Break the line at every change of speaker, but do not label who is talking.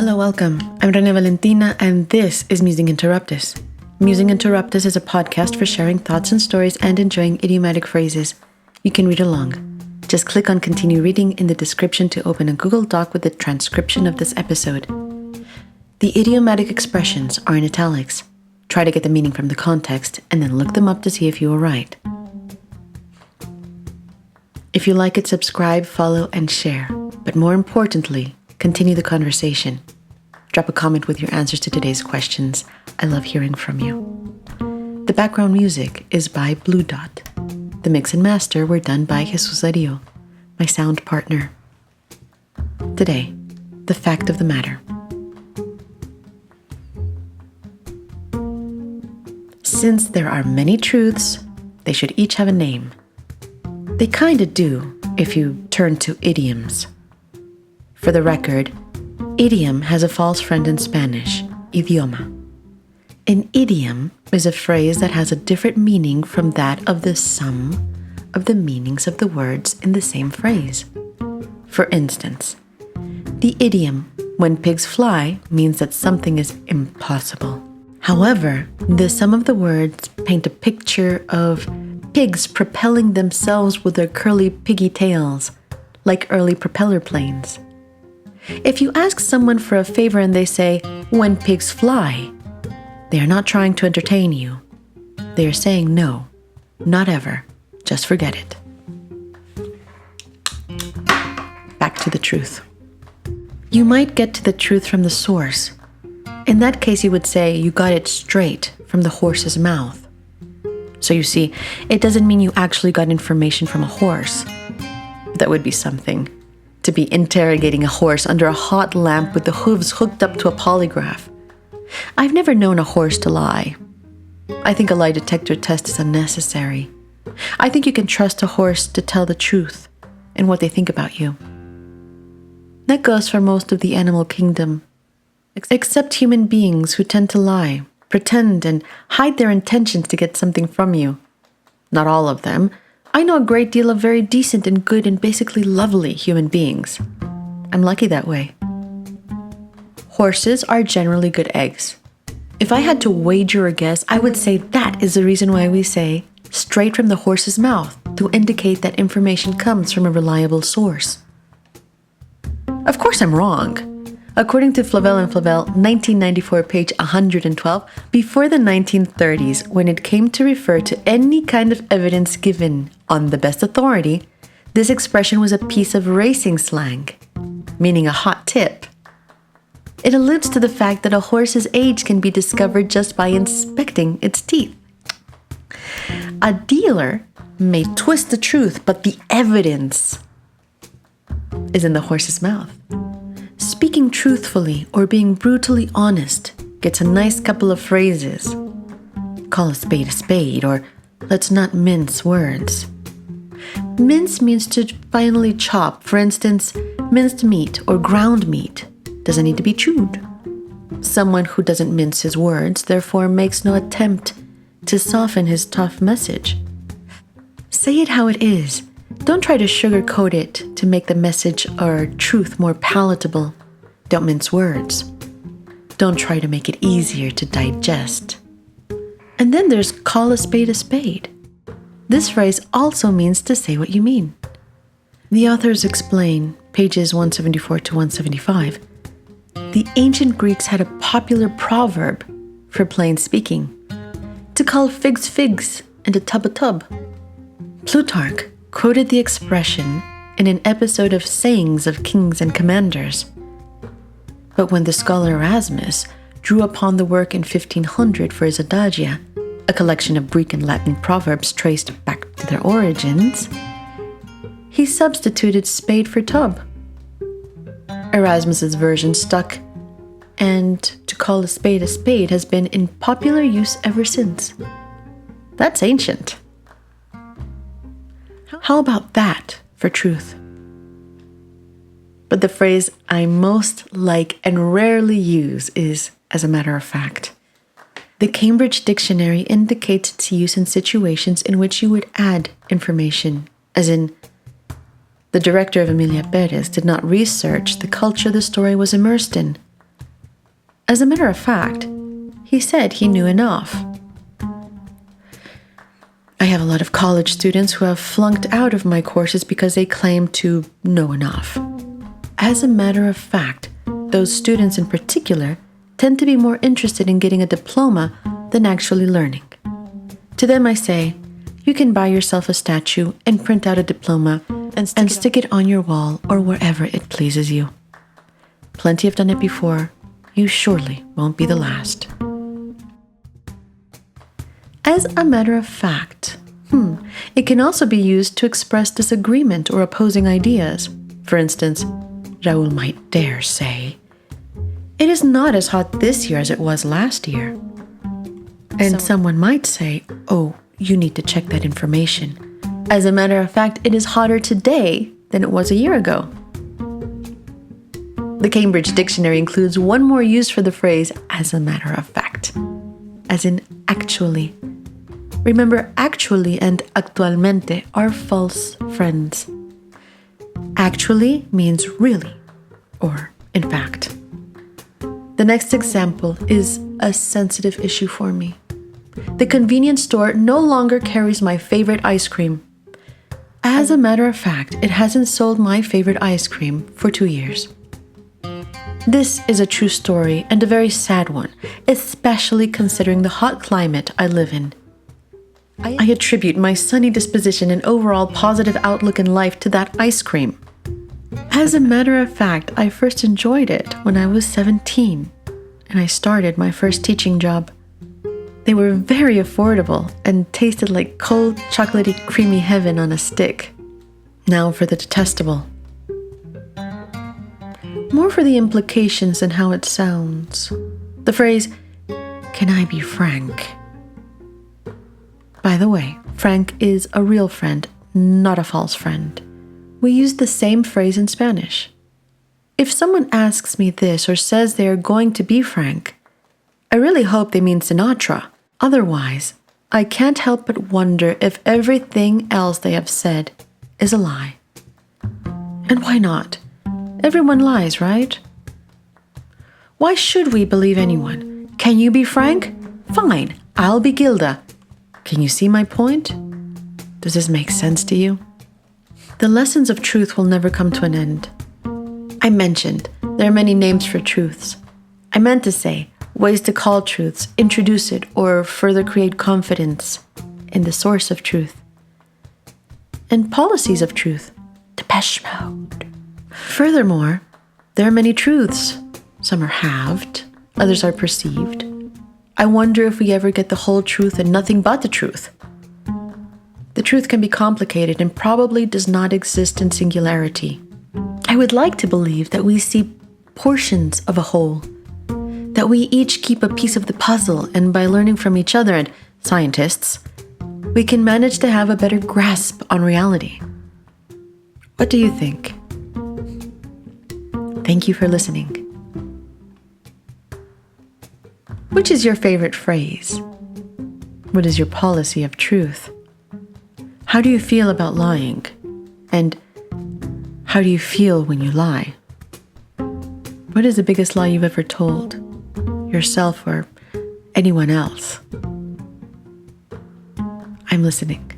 Hello, welcome. I'm Rene Valentina, and this is Musing Interruptus. Musing Interruptus is a podcast for sharing thoughts and stories and enjoying idiomatic phrases. You can read along. Just click on Continue Reading in the description to open a Google Doc with the transcription of this episode. The idiomatic expressions are in italics. Try to get the meaning from the context and then look them up to see if you were right. If you like it, subscribe, follow, and share. But more importantly, continue the conversation. Drop a comment with your answers to today's questions. I love hearing from you. The background music is by Blue Dot. The mix and master were done by Jesus Ario, my sound partner. Today, the fact of the matter. Since there are many truths, they should each have a name. They kinda do if you turn to idioms. For the record, idiom has a false friend in Spanish, idioma. An idiom is a phrase that has a different meaning from that of the sum of the meanings of the words in the same phrase. For instance, the idiom, when pigs fly, means that something is impossible. However, the sum of the words paint a picture of pigs propelling themselves with their curly piggy tails, like early propeller planes. If you ask someone for a favor and they say, "When pigs fly," they are not trying to entertain you. They are saying no, not ever, just forget it. Back to the truth. You might get to the truth from the source. In that case, you would say you got it straight from the horse's mouth. So you see, it doesn't mean you actually got information from a horse. That would be something. To be interrogating a horse under a hot lamp with the hooves hooked up to a polygraph. I've never known a horse to lie. I think a lie detector test is unnecessary. I think you can trust a horse to tell the truth and what they think about you. That goes for most of the animal kingdom, except human beings who tend to lie, pretend, and hide their intentions to get something from you. Not all of them. I know a great deal of very decent and good and basically lovely human beings. I'm lucky that way. Horses are generally good eggs. If I had to wager or guess, I would say that is the reason why we say straight from the horse's mouth to indicate that information comes from a reliable source. Of course I'm wrong. According to Flavel and Flavel, 1994, page 112, before the 1930s, when it came to refer to any kind of evidence given on the best authority, this expression was a piece of racing slang, meaning a hot tip. It alludes to the fact that a horse's age can be discovered just by inspecting its teeth. A dealer may twist the truth, but the evidence is in the horse's mouth. Speaking truthfully or being brutally honest gets a nice couple of phrases. Call a spade, or let's not mince words. Mince means to finely chop. For instance, minced meat or ground meat doesn't need to be chewed. Someone who doesn't mince his words, therefore, makes no attempt to soften his tough message. Say it how it is. Don't try to sugarcoat it to make the message or truth more palatable. Don't mince words. Don't try to make it easier to digest. And then there's call a spade a spade. This phrase also means to say what you mean. The authors explain, pages 174 to 175, the ancient Greeks had a popular proverb for plain speaking, to call figs figs and a tub a tub. Plutarch quoted the expression in an episode of Sayings of Kings and Commanders. But when the scholar Erasmus drew upon the work in 1500 for his Adagia, a collection of Greek and Latin proverbs traced back to their origins, he substituted spade for tub. Erasmus's version stuck, and to call a spade has been in popular use ever since. That's ancient. How about that for truth? But the phrase I most like and rarely use is, as a matter of fact. The Cambridge Dictionary indicates its use in situations in which you would add information, as in, the director of Emilia Perez did not research the culture the story was immersed in, As a matter of fact, he said he knew enough. I have a lot of college students who have flunked out of my courses because they claim to know enough. As a matter of fact, those students in particular tend to be more interested in getting a diploma than actually learning. To them I say, you can buy yourself a statue and print out a diploma and stick it on your wall or wherever it pleases you. Plenty have done it before. You surely won't be the last. As a matter of fact, it can also be used to express disagreement or opposing ideas. For instance, Raul might dare say, "It is not as hot this year as it was last year." And someone might say, "Oh, you need to check that information. As a matter of fact, it is hotter today than it was a year ago." The Cambridge Dictionary includes one more use for the phrase "as a matter of fact," as in actually. Remember, actually and actualmente are false friends. Actually means really, or in fact. The next example is a sensitive issue for me. The convenience store no longer carries my favorite ice cream. As a matter of fact, it hasn't sold my favorite ice cream for 2 years. This is a true story and a very sad one, especially considering the hot climate I live in. I attribute my sunny disposition and overall positive outlook in life to that ice cream. As a matter of fact, I first enjoyed it when I was 17, and I started my first teaching job. They were very affordable and tasted like cold, chocolatey, creamy heaven on a stick. Now for the detestable. More for the implications than how it sounds. The phrase, "Can I be frank?" By the way, frank is a real friend, not a false friend. We use the same phrase in Spanish. If someone asks me this or says they are going to be frank, I really hope they mean Sinatra. Otherwise, I can't help but wonder if everything else they have said is a lie. And why not? Everyone lies, right? Why should we believe anyone? Can you be frank? Fine, I'll be Gilda. Can you see my point? Does this make sense to you? The lessons of truth will never come to an end. I mentioned there are many names for truths. I meant to say ways to call truths, introduce it, or further create confidence in the source of truth. And policies of truth. Depeche Mode. Furthermore, there are many truths. Some are halved, others are perceived. I wonder if we ever get the whole truth and nothing but the truth. The truth can be complicated and probably does not exist in singularity. I would like to believe that we see portions of a whole, that we each keep a piece of the puzzle, and by learning from each other and scientists, we can manage to have a better grasp on reality. What do you think? Thank you for listening. Which is your favorite phrase? What is your policy of truth? How do you feel about lying? And how do you feel when you lie? What is the biggest lie you've ever told? Yourself or anyone else? I'm listening.